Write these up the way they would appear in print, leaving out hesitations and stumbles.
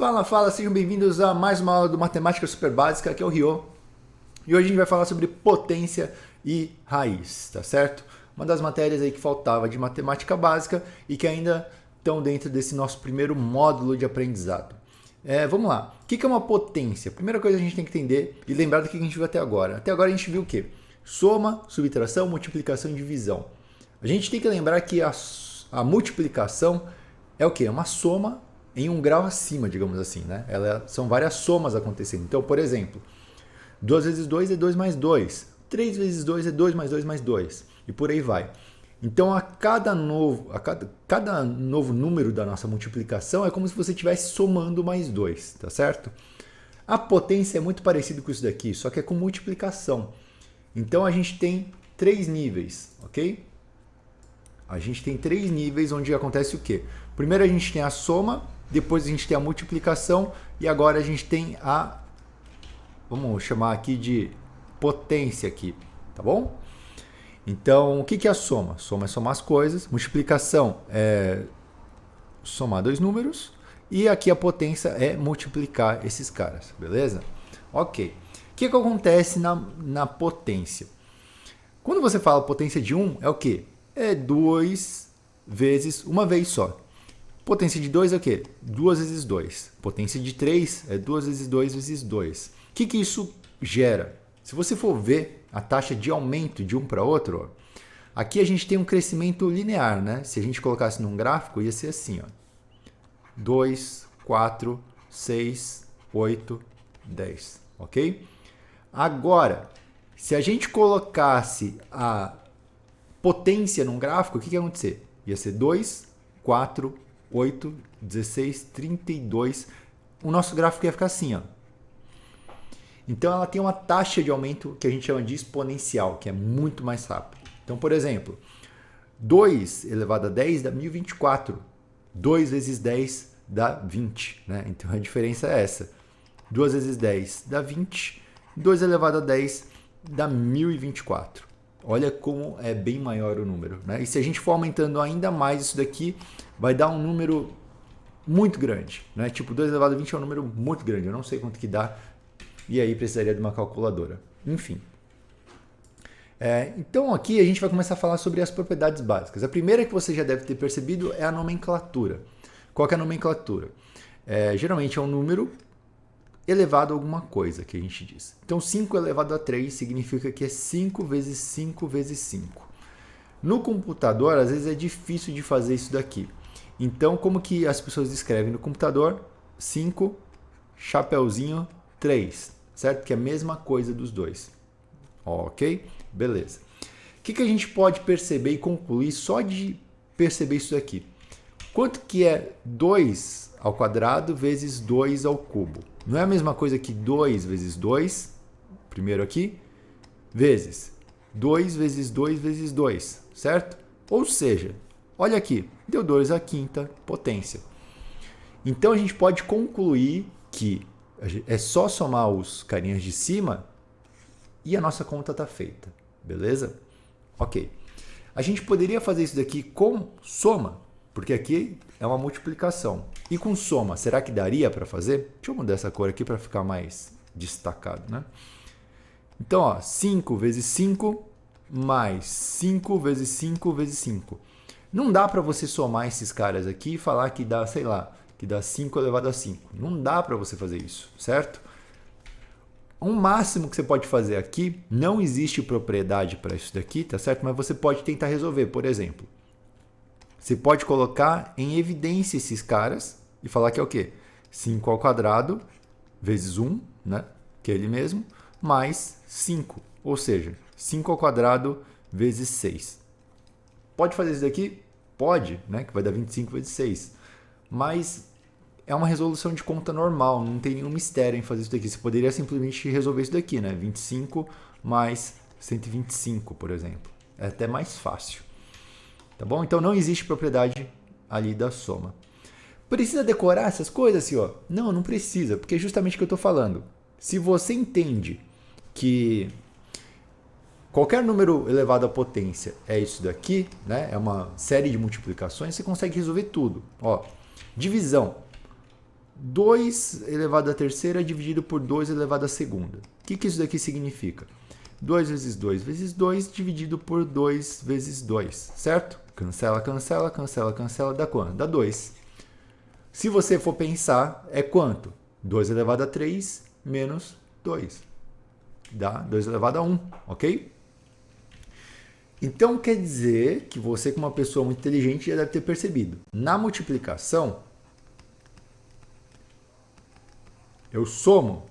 Fala, sejam bem-vindos a mais uma aula do Matemática Super Básica, aqui é o Rio. E hoje a gente vai falar sobre potência e raiz, tá certo? Uma das matérias aí que faltava de matemática básica e que ainda estão dentro desse nosso primeiro módulo de aprendizado. Vamos lá, o que é uma potência? Primeira coisa que a gente tem que entender e lembrar do que a gente viu até agora. Até agora a gente viu o quê? Soma, subtração, multiplicação e divisão. A gente tem que lembrar que a multiplicação é o quê? É uma soma em um grau acima, digamos assim, né? São várias somas acontecendo. Então, por exemplo, 2 vezes 2 é 2 mais 2. 3 vezes 2 é 2 mais 2 mais 2. E por aí vai. Então, cada novo número da nossa multiplicação é como se você estivesse somando mais 2, tá certo? A potência é muito parecido com isso daqui, só que é com multiplicação. Então, a gente tem 3 níveis, ok? A gente tem 3 níveis onde acontece o quê? Primeiro a gente tem a soma, depois a gente tem a multiplicação e agora a gente tem vamos chamar aqui de potência aqui, tá bom? Então, o que é a soma? Soma é somar as coisas, multiplicação é somar dois números e aqui a potência é multiplicar esses caras, beleza? Ok. O que acontece na potência? Quando você fala potência de 1, é o quê? É 2 vezes uma vez só. Potência de 2 é o quê? 2 vezes 2. Potência de 3 é 2 vezes 2 vezes 2. O que isso gera? Se você for ver a taxa de aumento de um para outro, ó, aqui a gente tem um crescimento linear, né? Se a gente colocasse num gráfico, ia ser assim, ó. 2, 4, 6, 8, 10, ok? Agora, se a gente colocasse a potência num gráfico, o que ia acontecer? Ia ser 2, 4, 8, 16, 32. O nosso gráfico ia ficar assim, ó. Então ela tem uma taxa de aumento que a gente chama de exponencial, que é muito mais rápido. Então, por exemplo, 2 elevado a 10 dá 1024. 2 vezes 10 dá 20, né? Então a diferença é essa. 2 vezes 10 dá 20. 2 elevado a 10 dá 1024. Olha como é bem maior o número, né? E se a gente for aumentando ainda mais isso daqui, vai dar um número muito grande, né? Tipo, 2 elevado a 20 é um número muito grande. Eu não sei quanto que dá. E aí precisaria de uma calculadora. Enfim. Então aqui a gente vai começar a falar sobre as propriedades básicas. A primeira que você já deve ter percebido é a nomenclatura. Qual que é a nomenclatura? Geralmente é um número elevado a alguma coisa que a gente diz. Então 5 elevado a 3 significa que é 5 vezes 5 vezes 5. No computador, às vezes é difícil de fazer isso daqui. Então, como que as pessoas escrevem no computador? 5, chapeuzinho, 3. Certo? Que é a mesma coisa dos dois. Ok? Beleza. O que a gente pode perceber e concluir só de perceber isso daqui? Quanto que é 2 ao quadrado vezes 2 ao cubo? Não é a mesma coisa que 2 vezes 2, primeiro aqui, vezes 2 vezes 2 vezes 2, certo? Ou seja, olha aqui, deu 2 à quinta potência. Então a gente pode concluir que é só somar os carinhas de cima e a nossa conta está feita, beleza? Ok. A gente poderia fazer isso daqui com soma, porque aqui é uma multiplicação. E com soma, será que daria para fazer? Deixa eu mudar essa cor aqui para ficar mais destacado, né? Então, ó, 5 vezes 5 mais 5 vezes 5 vezes 5. Não dá para você somar esses caras aqui e falar que dá, sei lá, que dá 5 elevado a 5. Não dá para você fazer isso, certo? O máximo que você pode fazer aqui, não existe propriedade para isso daqui, tá certo? Mas você pode tentar resolver, por exemplo. Você pode colocar em evidência esses caras e falar que é o quê? 5 ao quadrado vezes 1, né? Que é ele mesmo, mais 5. Ou seja, 5 ao quadrado vezes 6. Pode fazer isso daqui? Pode, né? Que vai dar 25 vezes 6. Mas é uma resolução de conta normal, não tem nenhum mistério em fazer isso daqui. Você poderia simplesmente resolver isso daqui, né? 25 mais 125, por exemplo. É até mais fácil. Tá bom? Então não existe propriedade ali da soma. Precisa decorar essas coisas assim, ó? Não, não precisa, porque é justamente o que eu estou falando. Se você entende que qualquer número elevado à potência é isso daqui, né? É uma série de multiplicações, você consegue resolver tudo. Ó, divisão. 2 elevado à terceira dividido por 2 elevado à segunda. O que isso daqui significa? 2 vezes 2 vezes 2 dividido por 2 vezes 2, certo? Cancela, cancela, cancela, cancela, dá quanto? Dá 2. Se você for pensar, é quanto? 2 elevado a 3 menos 2. Dá 2 elevado a 1, ok? Então quer dizer que você, como uma pessoa muito inteligente, já deve ter percebido. Na multiplicação, eu somo.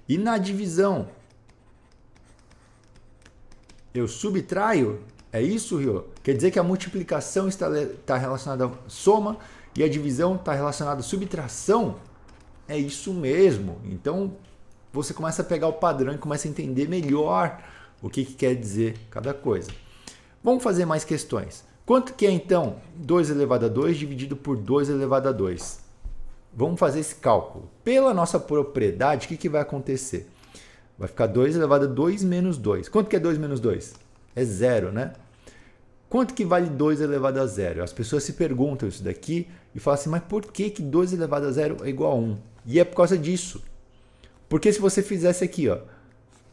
E na divisão, eu subtraio. É isso, Rio? Quer dizer que a multiplicação está relacionada a soma e a divisão está relacionada a subtração? É isso mesmo. Então, você começa a pegar o padrão e começa a entender melhor o que quer dizer cada coisa. Vamos fazer mais questões. Quanto que é, então, 2 elevado a 2 dividido por 2 elevado a 2? Vamos fazer esse cálculo. Pela nossa propriedade, o que vai acontecer? Vai ficar 2 elevado a 2 menos 2. Quanto que é 2 menos 2? É 0, né? Quanto que vale 2 elevado a 0? As pessoas se perguntam isso daqui e falam assim, mas por que 2 elevado a 0 é igual a 1? E é por causa disso. Porque se você fizesse aqui, ó,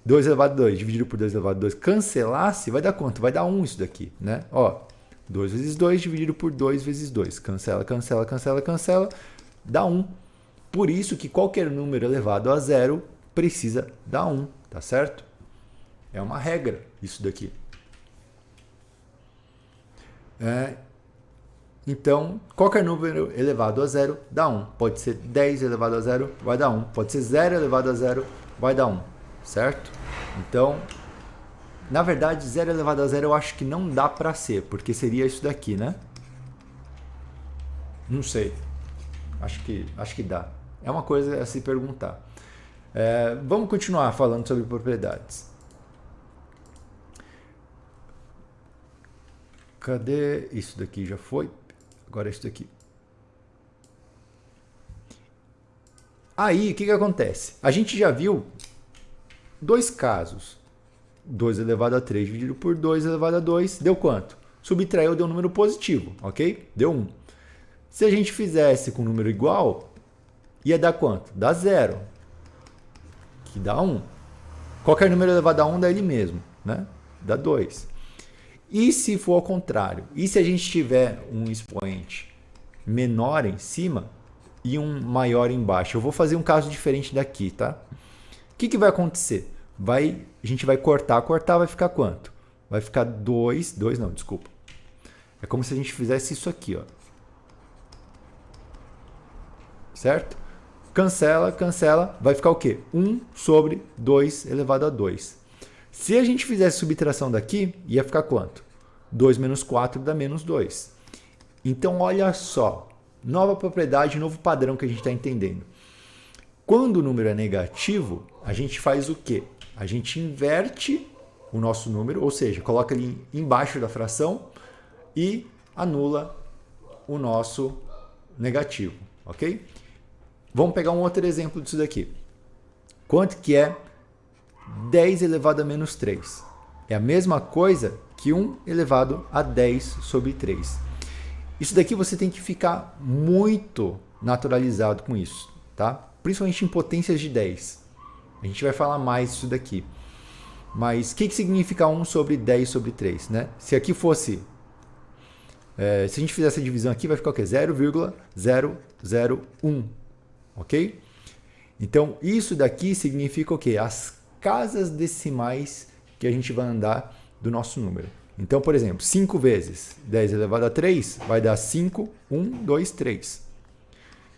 2 elevado a 2 dividido por 2 elevado a 2, cancelasse, vai dar quanto? Vai dar 1 isso daqui, né? Ó, 2 vezes 2 dividido por 2 vezes 2. Cancela, cancela, cancela, cancela, dá 1. Por isso que qualquer número elevado a 0 precisa dar 1, tá certo? É uma regra isso daqui. Então, qualquer número elevado a 0 dá 1. Pode ser 10 elevado a 0, vai dar 1. Pode ser 0 elevado a 0, vai dar 1. Certo? Então, na verdade, 0 elevado a 0 eu acho que não dá para ser, porque seria isso daqui, né? Não sei. Acho que dá. É uma coisa a se perguntar. Vamos continuar falando sobre propriedades. Cadê? Isso daqui já foi. Agora isso daqui. Aí, o que acontece? A gente já viu dois casos. 2 elevado a 3 dividido por 2 elevado a 2, deu quanto? Subtraiu, deu um número positivo, ok? Deu 1. Se a gente fizesse com um número igual, ia dar quanto? Dá 0, que dá 1. Qualquer número elevado a 1 dá ele mesmo, né? Dá 2. E se for ao contrário? E se a gente tiver um expoente menor em cima e um maior embaixo? Eu vou fazer um caso diferente daqui, tá? O que vai acontecer? A gente vai cortar, vai ficar quanto? Vai ficar 2 não, desculpa. É como se a gente fizesse isso aqui, ó. Certo? Cancela, cancela, vai ficar o quê? 1 sobre 2 elevado a 2. Se a gente fizesse subtração daqui, ia ficar quanto? 2 menos 4 dá menos 2. Então, olha só. Nova propriedade, novo padrão que a gente está entendendo. Quando o número é negativo, a gente faz o quê? A gente inverte o nosso número, ou seja, coloca ele embaixo da fração e anula o nosso negativo, ok? Vamos pegar um outro exemplo disso daqui. Quanto que é 10 elevado a menos 3? É a mesma coisa que 1 elevado a 10 sobre 3. Isso daqui você tem que ficar muito naturalizado com isso, tá? Principalmente em potências de 10. A gente vai falar mais disso daqui. Mas o que significa 1 sobre 10 sobre 3, né? Se aqui fosse... se a gente fizer essa divisão aqui, vai ficar o quê? 0,001, ok? Então, isso daqui significa o quê? As casas decimais que a gente vai andar do nosso número. Então, por exemplo, 5 vezes 10 elevado a 3 vai dar 5, 1, 2, 3.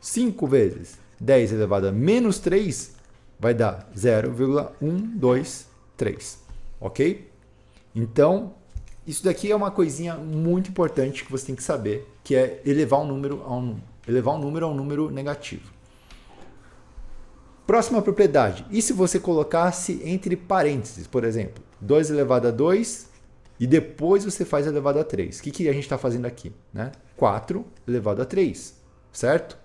5 vezes 10 elevado a menos 3 vai dar 0,123, ok? Então, isso daqui é uma coisinha muito importante que você tem que saber, que é elevar um número a um número negativo. Próxima propriedade. E se você colocasse entre parênteses, por exemplo, 2 elevado a 2 e depois você faz elevado a 3. O que a gente está fazendo aqui? Né? 4 elevado a 3, certo?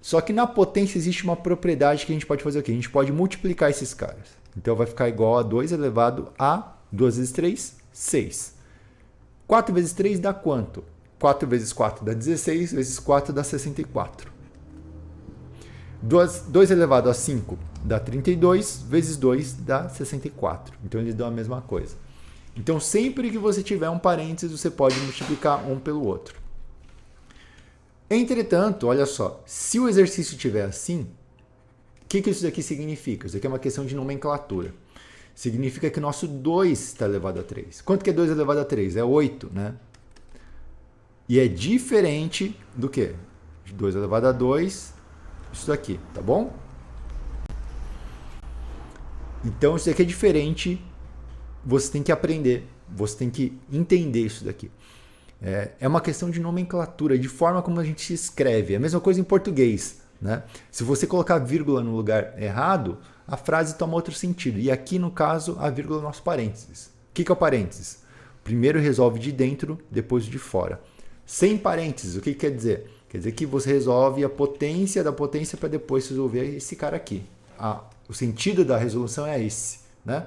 Só que na potência existe uma propriedade que a gente pode fazer o quê? A gente pode multiplicar esses caras. Então vai ficar igual a 2 elevado a 2 vezes 3, 6. 4 vezes 3 dá quanto? 4 vezes 4 dá 16, vezes 4 dá 64. 2 elevado a 5 dá 32, vezes 2 dá 64. Então, eles dão a mesma coisa. Então, sempre que você tiver um parênteses, você pode multiplicar um pelo outro. Entretanto, olha só, se o exercício estiver assim, o que isso daqui significa? Isso aqui é uma questão de nomenclatura. Significa que o nosso 2 está elevado a 3. Quanto que é 2 elevado a 3? É 8, né? E é diferente do que? 2 elevado a 2, isso daqui, tá bom? Então, isso daqui é diferente, você tem que aprender, você tem que entender isso daqui. É uma questão de nomenclatura, de forma como a gente escreve. É a mesma coisa em português, né? Se você colocar vírgula no lugar errado, a frase toma outro sentido. E aqui, no caso, a vírgula é o nosso parênteses. O que é o parênteses? Primeiro resolve de dentro, depois de fora. Sem parênteses, o que quer dizer? Quer dizer que você resolve a potência da potência para depois resolver esse cara aqui. O sentido da resolução é esse, né?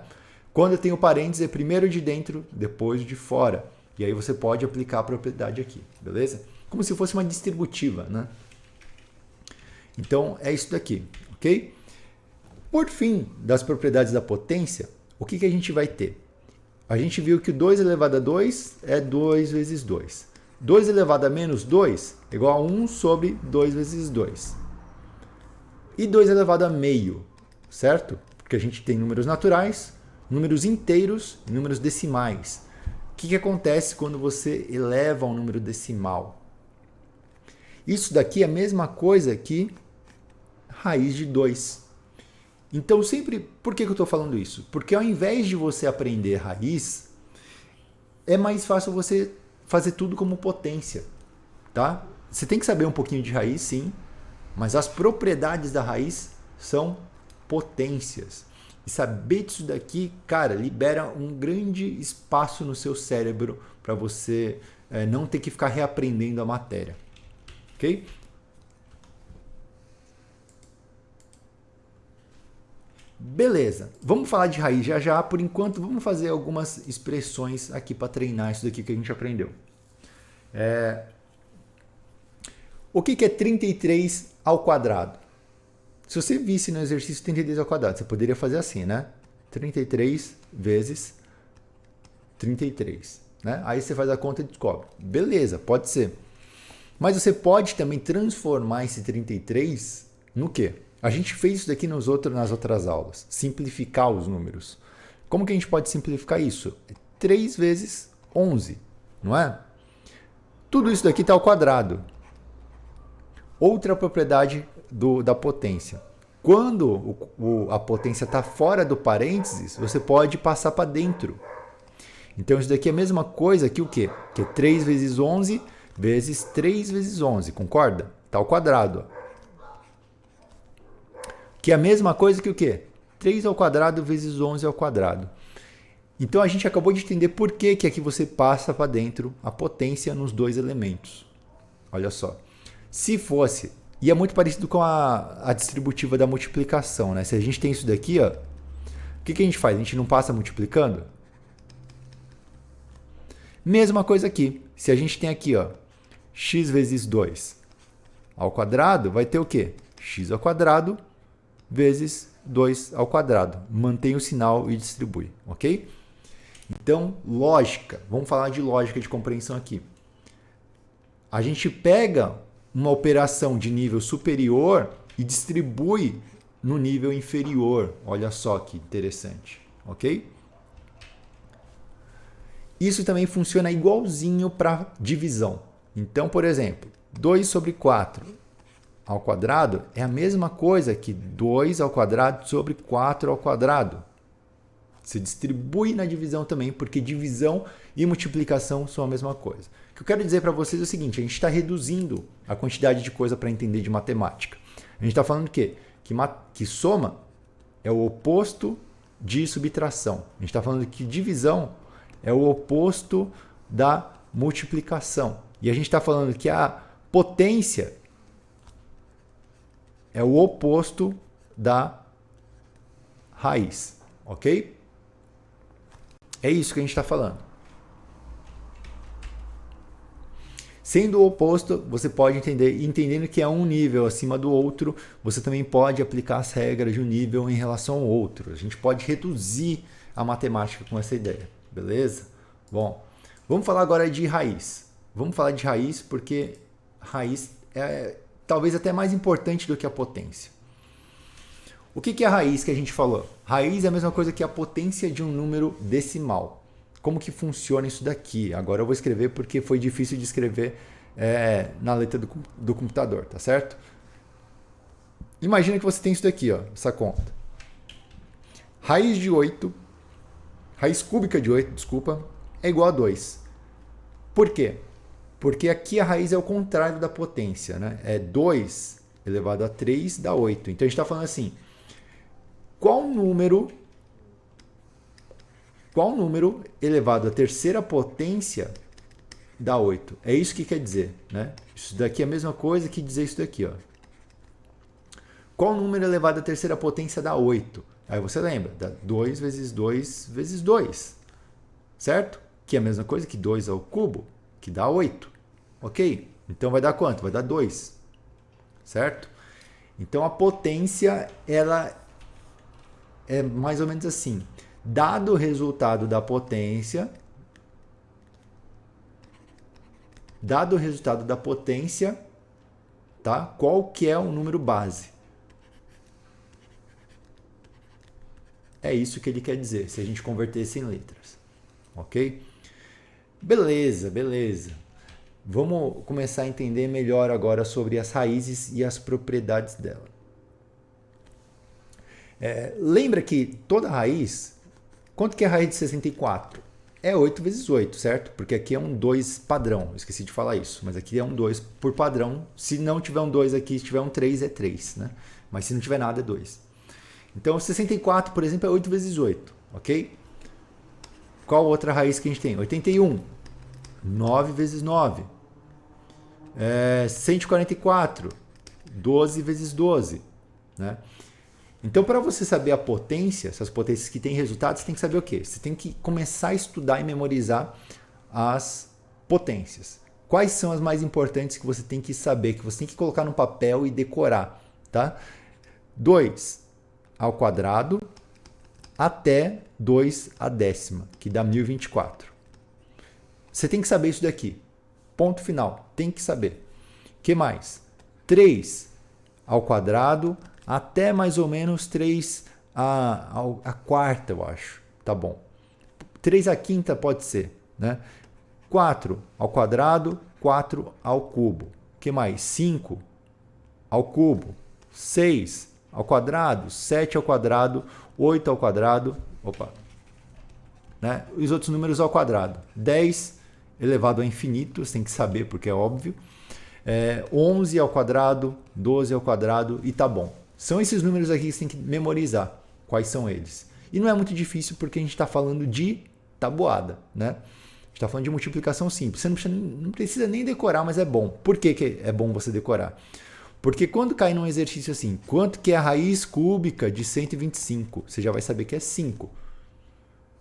Quando eu tenho parênteses, é primeiro de dentro, depois de fora. E aí você pode aplicar a propriedade aqui, beleza? Como se fosse uma distributiva, né? Então, é isso daqui, ok? Por fim, das propriedades da potência, o que a gente vai ter? A gente viu que o 2 elevado a 2 é 2 vezes 2. 2 elevado a menos 2 é igual a 1 sobre 2 vezes 2. E 2 elevado a meio, certo? Porque a gente tem números naturais, números inteiros e números decimais. O que acontece quando você eleva um número decimal? Isso daqui é a mesma coisa que raiz de 2. Então, sempre... Por que eu estou falando isso? Porque ao invés de você aprender raiz, é mais fácil você fazer tudo como potência, tá? Você tem que saber um pouquinho de raiz, sim, mas as propriedades da raiz são potências. E saber disso daqui, cara, libera um grande espaço no seu cérebro para você não ter que ficar reaprendendo a matéria. Ok? Beleza, vamos falar de raiz já já. Por enquanto, vamos fazer algumas expressões aqui para treinar isso daqui que a gente aprendeu. O que é 33 ao quadrado? Se você visse no exercício 33 ao quadrado, você poderia fazer assim, né? 33 vezes 33. Né? Aí você faz a conta e descobre. Beleza, pode ser. Mas você pode também transformar esse 33 no quê? A gente fez isso daqui nas outras aulas. Simplificar os números. Como que a gente pode simplificar isso? 3 vezes 11, não é? Tudo isso daqui está ao quadrado. Outra propriedade da potência. Quando a potência está fora do parênteses, você pode passar para dentro. Então, isso daqui é a mesma coisa que o quê? Que é 3 vezes 11 vezes 3 vezes 11, concorda? Está ao quadrado. Que é a mesma coisa que o quê? 3 ao quadrado vezes 11 ao quadrado. Então, a gente acabou de entender por que aqui você passa para dentro a potência nos dois elementos. Olha só. Se fosse... E é muito parecido com a distributiva da multiplicação, né? Se a gente tem isso daqui, ó, o que a gente faz? A gente não passa multiplicando? Mesma coisa aqui. Se a gente tem aqui, ó, x vezes 2 ao quadrado, vai ter o quê? X ao quadrado vezes 2 ao quadrado. Mantém o sinal e distribui, ok? Então, lógica. Vamos falar de lógica de compreensão aqui. A gente pega uma operação de nível superior e distribui no nível inferior. Olha só que interessante, ok? Isso também funciona igualzinho para divisão. Então, por exemplo, 2 sobre 4 ao quadrado é a mesma coisa que 2 ao quadrado sobre 4 ao quadrado. Se distribui na divisão também, porque divisão e multiplicação são a mesma coisa. O que eu quero dizer para vocês é o seguinte, a gente está reduzindo a quantidade de coisa para entender de matemática. A gente está falando o quê? Que soma é o oposto de subtração. A gente está falando que divisão é o oposto da multiplicação. E a gente está falando que a potência é o oposto da raiz. Ok? É isso que a gente está falando. Sendo o oposto, você pode entender, entendendo que é um nível acima do outro, você também pode aplicar as regras de um nível em relação ao outro. A gente pode reduzir a matemática com essa ideia, beleza? Bom, vamos falar agora de raiz. Vamos falar de raiz porque raiz é talvez até mais importante do que a potência. O que é a raiz que a gente falou? Raiz é a mesma coisa que a potência de um número decimal. Como que funciona isso daqui? Agora eu vou escrever porque foi difícil de escrever na letra do computador, tá certo? Imagina que você tem isso daqui, ó, essa conta. Raiz de 8, raiz cúbica de 8, desculpa, é igual a 2. Por quê? Porque aqui a raiz é o contrário da potência, né? É 2 elevado a 3 dá 8. Então a gente está falando assim, qual número elevado à terceira potência dá 8? É isso que quer dizer, né? Isso daqui é a mesma coisa que dizer isso daqui, ó. Qual número elevado à terceira potência dá 8? Aí você lembra, dá 2 vezes 2 vezes 2, certo? Que é a mesma coisa que 2 ao cubo, que dá 8, ok? Então vai dar quanto? Vai dar 2, certo? Então a potência, ela é mais ou menos assim. Dado o resultado da potência, tá? Qual que é o número base? É isso que ele quer dizer, se a gente convertesse em letras, ok? Beleza, beleza. Vamos começar a entender melhor agora sobre as raízes e as propriedades dela. Lembra que toda raiz, quanto que é a raiz de 64? É 8 vezes 8, certo? Porque aqui é um 2 padrão, eu esqueci de falar isso, mas aqui é um 2 por padrão. Se não tiver um 2 aqui, se tiver um 3, é 3, né? Mas se não tiver nada, é 2. Então, 64, por exemplo, é 8 vezes 8, ok? Qual outra raiz que a gente tem? 81, 9 vezes 9. 144, 12 vezes 12, né? Então, para você saber a potência, essas potências que têm resultados, você tem que saber o quê? Você tem que começar a estudar e memorizar as potências. Quais são as mais importantes que você tem que saber, que você tem que colocar no papel e decorar, tá? 2 ao quadrado até 2 à décima, que dá 1024. Você tem que saber isso daqui. Ponto final. Tem que saber. O que mais? 3 ao quadrado até mais ou menos 3 a quarta, eu acho. Tá bom. 3 a quinta pode ser, né? 4 ao quadrado, 4 ao cubo. O que mais? 5 ao cubo. 6 ao quadrado, 7 ao quadrado, 8 ao quadrado. Opa. Né? Os outros números ao quadrado. 10 elevado ao infinito, você tem que saber porque é óbvio. 11 ao quadrado, 12 ao quadrado e tá bom. São esses números aqui que você tem que memorizar. Quais são eles? E não é muito difícil porque a gente está falando de tabuada, né? A gente está falando de multiplicação simples. Você não precisa nem decorar, mas é bom. Por que é bom você decorar? Porque quando cai num exercício assim, quanto que é a raiz cúbica de 125? Você já vai saber que é 5.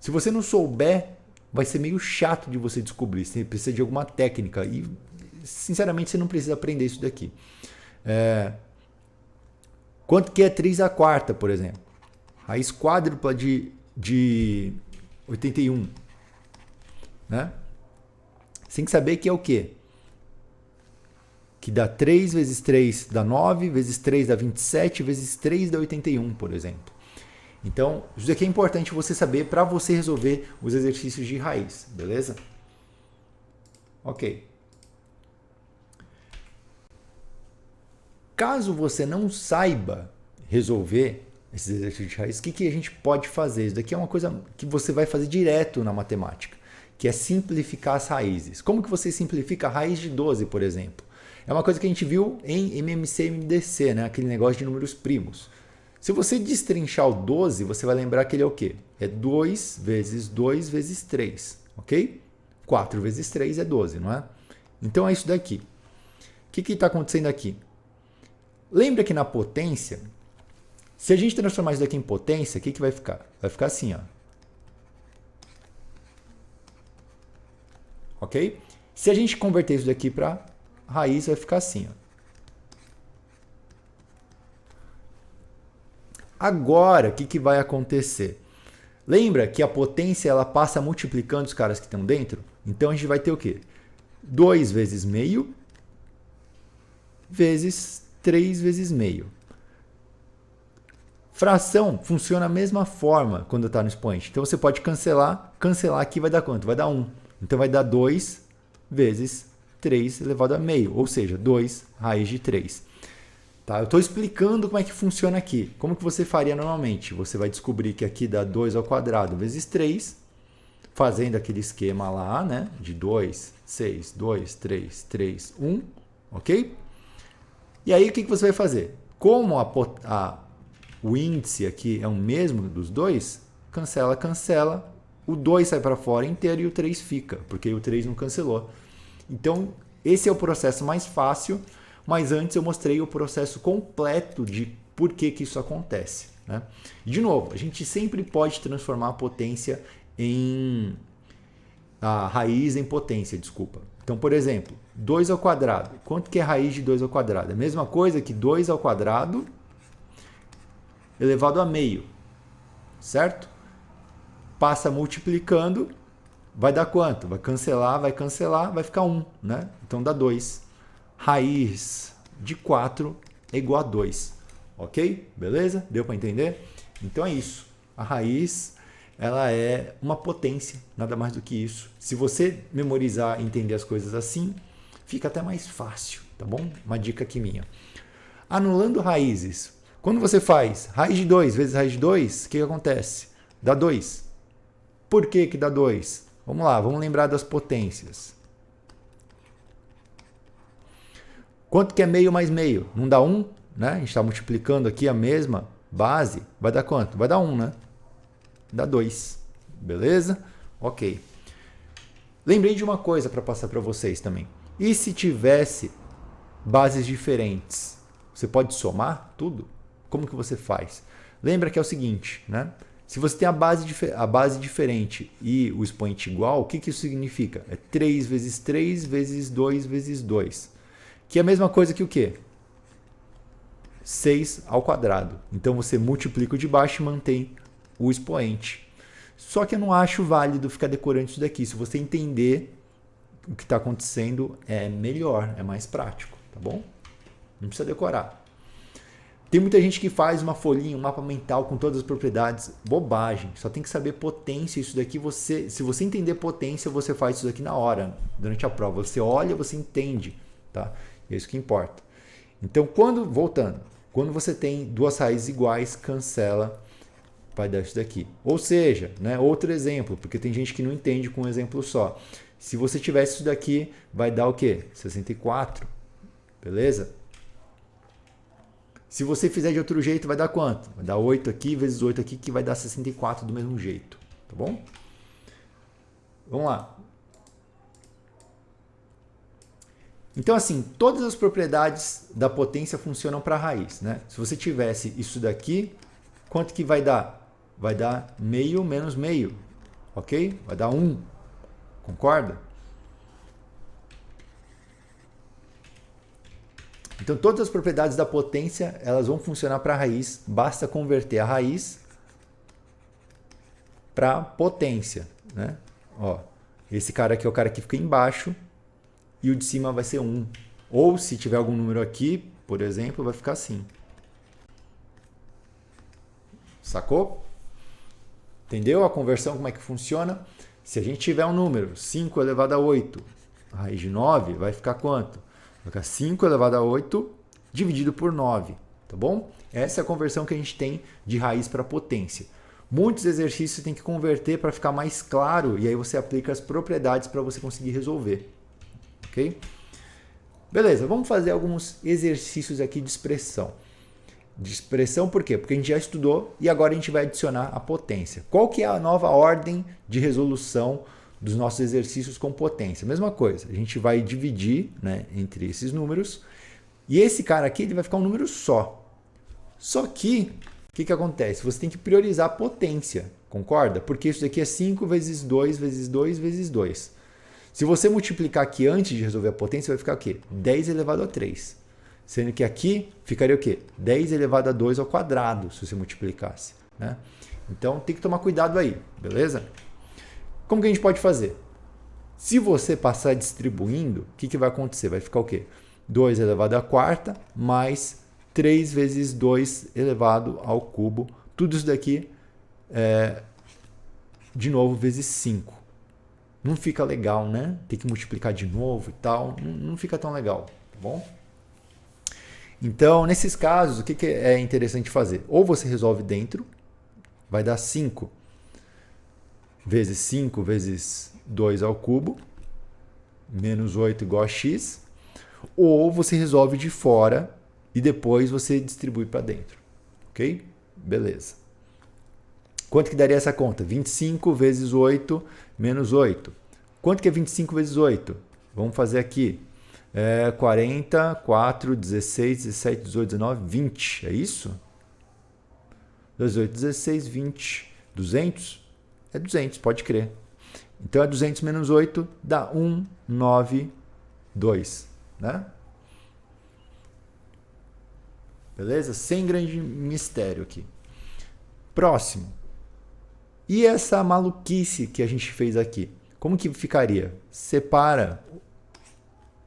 Se você não souber, vai ser meio chato de você descobrir. Você precisa de alguma técnica. E, sinceramente, você não precisa aprender isso daqui. Quanto que é 3 à quarta, por exemplo? Raiz quádrupla de 81. Né? Você tem que saber que é o quê? Que dá 3 vezes 3 dá 9, vezes 3 dá 27, vezes 3 dá 81, por exemplo. Então, isso aqui é importante você saber para você resolver os exercícios de raiz, beleza? Ok. Caso você não saiba resolver esses exercícios de raiz, o que a gente pode fazer? Isso daqui é uma coisa que você vai fazer direto na matemática, que é simplificar as raízes. Como que você simplifica a raiz de 12, por exemplo? É uma coisa que a gente viu em MMC e MDC, né? Aquele negócio de números primos. Se você destrinchar o 12, você vai lembrar que ele é o quê? É 2 vezes 2 vezes 3, ok? 4 vezes 3 é 12, não é? Então é isso daqui. O que está acontecendo aqui? Lembra que na potência, se a gente transformar isso daqui em potência, o que vai ficar? Vai ficar assim, ó. Ok? Se a gente converter isso daqui para raiz, vai ficar assim. Ó. Agora, o que vai acontecer? Lembra que a potência ela passa multiplicando os caras que estão dentro? Então a gente vai ter o quê? 2 vezes meio vezes 3 vezes meio. Fração funciona da mesma forma quando está no expoente. Então você pode cancelar aqui vai dar quanto? Vai dar 1. Então vai dar 2 vezes 3 elevado a meio, ou seja, 2 raiz de 3. Tá? Eu estou explicando como é que funciona aqui. Como que você faria normalmente? Você vai descobrir que aqui dá 2 ao quadrado vezes 3, fazendo aquele esquema lá, né? De 2, 6, 2, 3, 3, 1, ok? E aí o que você vai fazer? Como o índice aqui é o mesmo dos dois, cancela, o 2 sai para fora inteiro e o 3 fica, porque o 3 não cancelou. Então, esse é o processo mais fácil, mas antes eu mostrei o processo completo de por que isso acontece. Né? De novo, a gente sempre pode transformar a potência a raiz em potência, desculpa. Então, por exemplo, 2 ao quadrado. Quanto que é a raiz de 2 ao quadrado? É a mesma coisa que 2 ao quadrado elevado a meio, certo? Passa multiplicando, vai dar quanto? Vai cancelar, vai ficar 1, né? Então dá 2. Raiz de 4 é igual a 2, ok? Beleza? Deu para entender? Então é isso. A raiz ela é uma potência, nada mais do que isso. Se você memorizar e entender as coisas assim, fica até mais fácil, tá bom? Uma dica aqui minha. Anulando raízes. Quando você faz raiz de 2 vezes raiz de 2, o que acontece? Dá 2. Por que dá 2? Vamos lá, vamos lembrar das potências. Quanto que é meio mais meio? Não dá 1, né? A gente está multiplicando aqui a mesma base. Vai dar quanto? Vai dar 1, né? Dá 2. Beleza? Ok. Lembrei de uma coisa para passar para vocês também. E se tivesse bases diferentes? Você pode somar tudo? Como que você faz? Lembra que é o seguinte, né? Se você tem a base diferente e o expoente igual, o que isso significa? É 3 vezes 3 vezes 2 vezes 2. Que é a mesma coisa que o quê? 6 ao quadrado. Então você multiplica o de baixo e mantém o expoente. Só que eu não acho válido ficar decorando isso daqui. Se você entender o que está acontecendo, é melhor, é mais prático, tá bom? Não precisa decorar. Tem muita gente que faz uma folhinha, um mapa mental com todas as propriedades. Bobagem. Só tem que saber potência. Isso daqui, se você entender potência, você faz isso daqui na hora, durante a prova. Você olha, você entende. Tá? É isso que importa. Então, voltando, quando você tem duas raízes iguais, cancela, vai dar isso daqui. Ou seja, né, outro exemplo, porque tem gente que não entende com um exemplo só. Se você tivesse isso daqui, vai dar o quê? 64. Beleza? Se você fizer de outro jeito, vai dar quanto? Vai dar 8 aqui vezes 8 aqui, que vai dar 64 do mesmo jeito. Tá bom? Vamos lá. Então, assim, todas as propriedades da potência funcionam para a raiz. Né? Se você tivesse isso daqui, quanto que vai dar? Vai dar meio menos meio. Ok? Vai dar 1. Concorda? Então, todas as propriedades da potência, elas vão funcionar para a raiz. Basta converter a raiz para potência. Né? Ó, esse cara aqui é o cara que fica embaixo e o de cima vai ser 1. Ou, se tiver algum número aqui, por exemplo, vai ficar assim. Sacou? Entendeu a conversão, como é que funciona? Se a gente tiver um número, 5 elevado a 8, a raiz de 9 vai ficar quanto? Vai ficar 5 elevado a 8 dividido por 9, tá bom? Essa é a conversão que a gente tem de raiz para potência. Muitos exercícios tem que converter para ficar mais claro e aí você aplica as propriedades para você conseguir resolver, ok? Beleza, vamos fazer alguns exercícios aqui de expressão. De expressão por quê? Porque a gente já estudou e agora a gente vai adicionar a potência. Qual que é a nova ordem de resolução dos nossos exercícios com potência? Mesma coisa, a gente vai dividir, né, entre esses números e esse cara aqui ele vai ficar um número só. Só que, o que acontece? Você tem que priorizar a potência, concorda? Porque isso daqui é 5 vezes 2 vezes 2 vezes 2. Se você multiplicar aqui antes de resolver a potência, vai ficar o quê? 10 elevado a 3. Sendo que aqui ficaria o quê? 10 elevado a 2 ao quadrado, se você multiplicasse, né? Então, tem que tomar cuidado aí, beleza? Como que a gente pode fazer? Se você passar distribuindo, o que vai acontecer? Vai ficar o quê? 2 elevado à quarta mais 3 vezes 2 elevado ao cubo. Tudo isso daqui de novo, vezes 5. Não fica legal, né? Tem que multiplicar de novo e tal. Não fica tão legal, tá bom? Então, nesses casos, o que é interessante fazer? Ou você resolve dentro, vai dar 5 vezes 5 vezes 2 ao cubo, menos 8 igual a x, ou você resolve de fora e depois você distribui para dentro, ok? Beleza. Quanto que daria essa conta? 25 vezes 8 menos 8. Quanto que é 25 vezes 8? Vamos fazer aqui. 40, 4, 16, 17, 18, 19, 20. É isso? 18, 16, 20. 200? É 200, pode crer. Então, é 200 menos 8 dá 1, 9, 2. Né? Beleza? Sem grande mistério aqui. Próximo. E essa maluquice que a gente fez aqui? Como que ficaria? Separa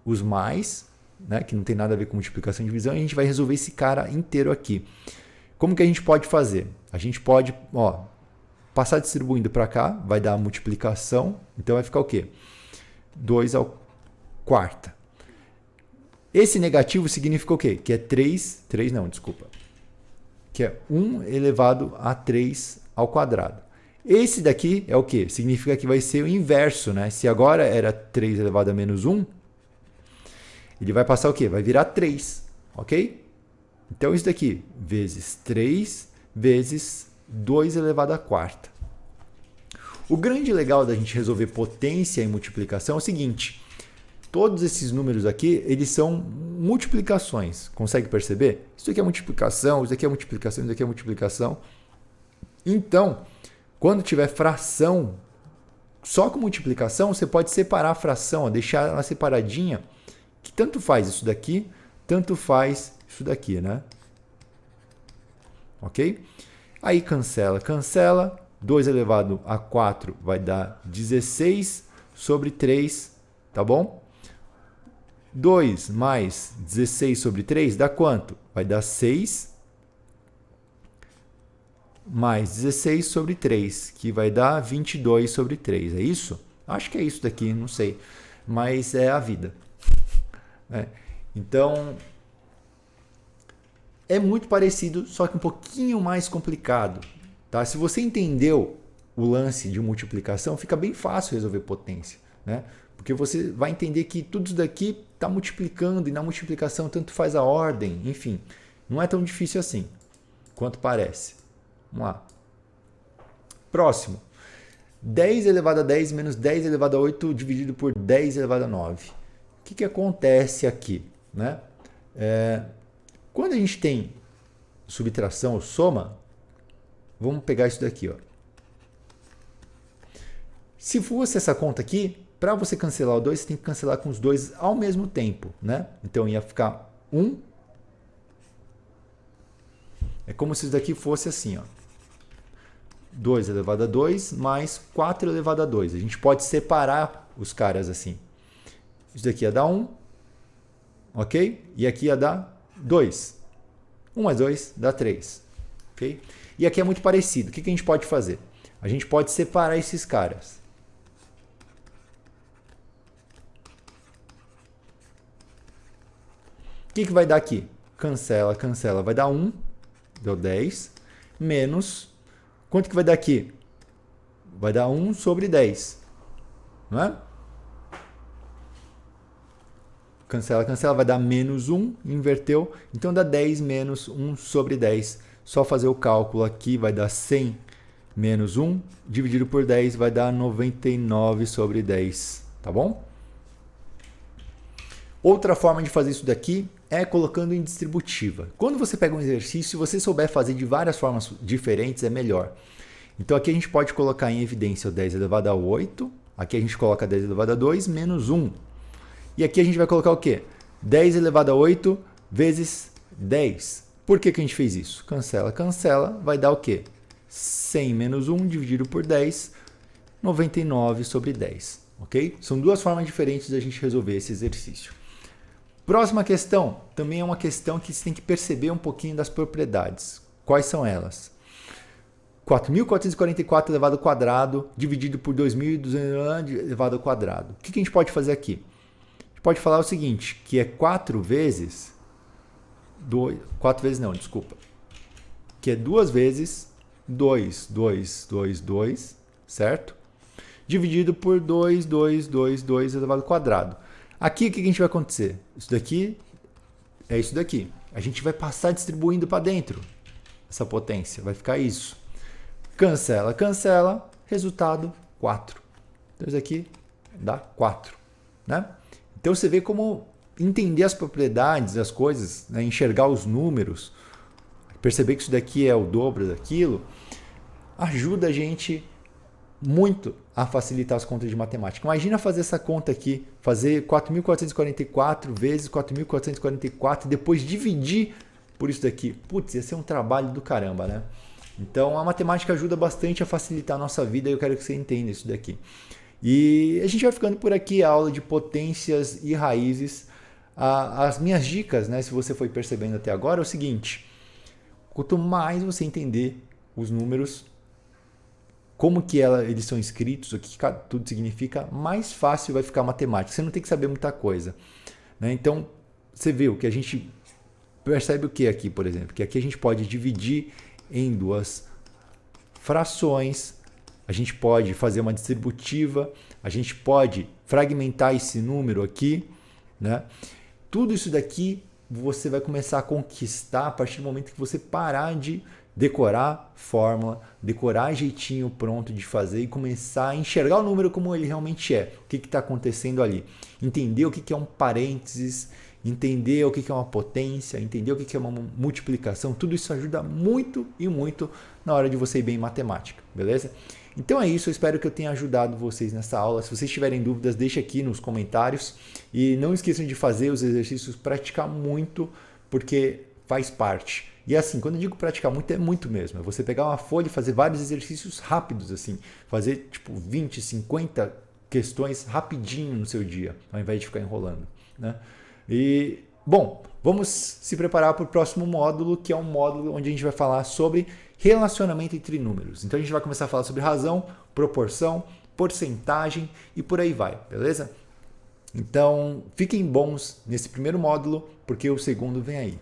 os mais, né, que não tem nada a ver com multiplicação e divisão, e a gente vai resolver esse cara inteiro aqui. Como que a gente pode fazer? A gente pode passar distribuindo para cá, vai dar a multiplicação, então vai ficar o quê? 2 ao quarta. Esse negativo significa o quê? Que é 3 não, desculpa. Que é 1 elevado a 3 ao quadrado. Esse daqui é o quê? Significa que vai ser o inverso, né? Se agora era 3 elevado a menos 1, ele vai passar o quê? Vai virar 3, ok? Então, isso daqui, vezes 3, vezes 2 elevado à quarta. O grande legal da gente resolver potência e multiplicação é o seguinte. Todos esses números aqui, eles são multiplicações. Consegue perceber? Isso aqui é multiplicação, isso aqui é multiplicação, isso aqui é multiplicação. Então, quando tiver fração, só com multiplicação, você pode separar a fração, deixar ela separadinha, que tanto faz isso daqui, tanto faz isso daqui, né? Ok? Aí cancela, cancela. 2 elevado a 4 vai dar 16 sobre 3, tá bom? 2 mais 16 sobre 3 dá quanto? Vai dar 6 mais 16 sobre 3, que vai dar 22 sobre 3. É isso? Acho que é isso daqui, não sei. Mas é a vida. Então, é muito parecido, só que um pouquinho mais complicado. Tá? Se você entendeu o lance de multiplicação, fica bem fácil resolver potência. Né? Porque você vai entender que tudo isso daqui está multiplicando e na multiplicação tanto faz a ordem. Enfim, não é tão difícil assim quanto parece. Vamos lá. Próximo. 10 elevado a 10 menos 10 elevado a 8 dividido por 10 elevado a 9. O que acontece aqui? Né? Quando a gente tem subtração ou soma, vamos pegar isso daqui. Ó. Se fosse essa conta aqui, para você cancelar o 2, você tem que cancelar com os dois ao mesmo tempo. Né? Então ia ficar 1. É como se isso daqui fosse assim. Ó. 2 elevado a 2 mais 4 elevado a 2. A gente pode separar os caras assim. Isso daqui ia dar 1. Ok? E aqui ia dar 2. 1 mais 2 dá 3. Ok? E aqui é muito parecido. O que a gente pode fazer? A gente pode separar esses caras. O que vai dar aqui? Cancela, cancela. Vai dar 1. Deu 10. Menos. Quanto que vai dar aqui? Vai dar 1 sobre 10. Não é? Cancela, cancela. Vai dar menos 1. Inverteu. Então dá 10 menos 1 sobre 10. Só fazer o cálculo aqui. Vai dar 100 menos 1. Dividido por 10 vai dar 99 sobre 10. Tá bom? Outra forma de fazer isso daqui é colocando em distributiva. Quando você pega um exercício, se você souber fazer de várias formas diferentes, é melhor. Então aqui a gente pode colocar em evidência o 10 elevado a 8, Aqui a gente coloca 10 elevado a 2 menos 1. E aqui a gente vai colocar o quê? 10 elevado a 8 vezes 10. Por que a gente fez isso? Cancela, cancela, vai dar o quê? 100 menos 1 dividido por 10, 99 sobre 10. Ok? São duas formas diferentes da gente resolver esse exercício. Próxima questão, também é uma questão que você tem que perceber um pouquinho das propriedades. Quais são elas? 4.444 elevado ao quadrado dividido por 2.200 elevado ao quadrado. O que a gente pode fazer aqui? A gente pode falar o seguinte, que é 4 vezes... 4 vezes não, desculpa. Que é 2 vezes 2, 2, 2, 2, certo? Dividido por 2, 2, 2, 2 elevado ao quadrado. Aqui o que a gente vai acontecer? Isso daqui é isso daqui. A gente vai passar distribuindo para dentro essa potência. Vai ficar isso. Cancela, cancela. Resultado 4. Então isso aqui dá 4. Né? Então você vê como entender as propriedades das coisas, né? Enxergar os números, perceber que isso daqui é o dobro daquilo, ajuda a gente muito a facilitar as contas de matemática. Imagina fazer essa conta aqui, fazer 4.444 vezes 4.444 e depois dividir por isso daqui. Putz, ia ser um trabalho do caramba, né? Então a matemática ajuda bastante a facilitar a nossa vida e eu quero que você entenda isso daqui. E a gente vai ficando por aqui, a aula de potências e raízes. As minhas dicas, né, se você foi percebendo até agora, é o seguinte: quanto mais você entender os números, como que eles são escritos, o que tudo significa, mais fácil vai ficar a matemática. Você não tem que saber muita coisa, né? Então, você vê o que a gente percebe o que aqui, por exemplo? Que aqui a gente pode dividir em duas frações, a gente pode fazer uma distributiva, a gente pode fragmentar esse número aqui, né? Tudo isso daqui você vai começar a conquistar a partir do momento que você parar de decorar fórmula, decorar jeitinho pronto de fazer e começar a enxergar o número como ele realmente é. O que está acontecendo ali. Entender o que é um parênteses, entender o que é uma potência, entender o que é uma multiplicação. Tudo isso ajuda muito e muito na hora de você ir bem em matemática, beleza? Então é isso, eu espero que eu tenha ajudado vocês nessa aula. Se vocês tiverem dúvidas, deixe aqui nos comentários. E não esqueçam de fazer os exercícios, praticar muito, porque faz parte. E assim, quando eu digo praticar muito, é muito mesmo. É você pegar uma folha e fazer vários exercícios rápidos, assim. Fazer tipo 20, 50 questões rapidinho no seu dia, ao invés de ficar enrolando, né? E, bom, vamos se preparar para o próximo módulo, que é um módulo onde a gente vai falar sobre relacionamento entre números. Então a gente vai começar a falar sobre razão, proporção, porcentagem e por aí vai, beleza? Então fiquem bons nesse primeiro módulo, porque o segundo vem aí.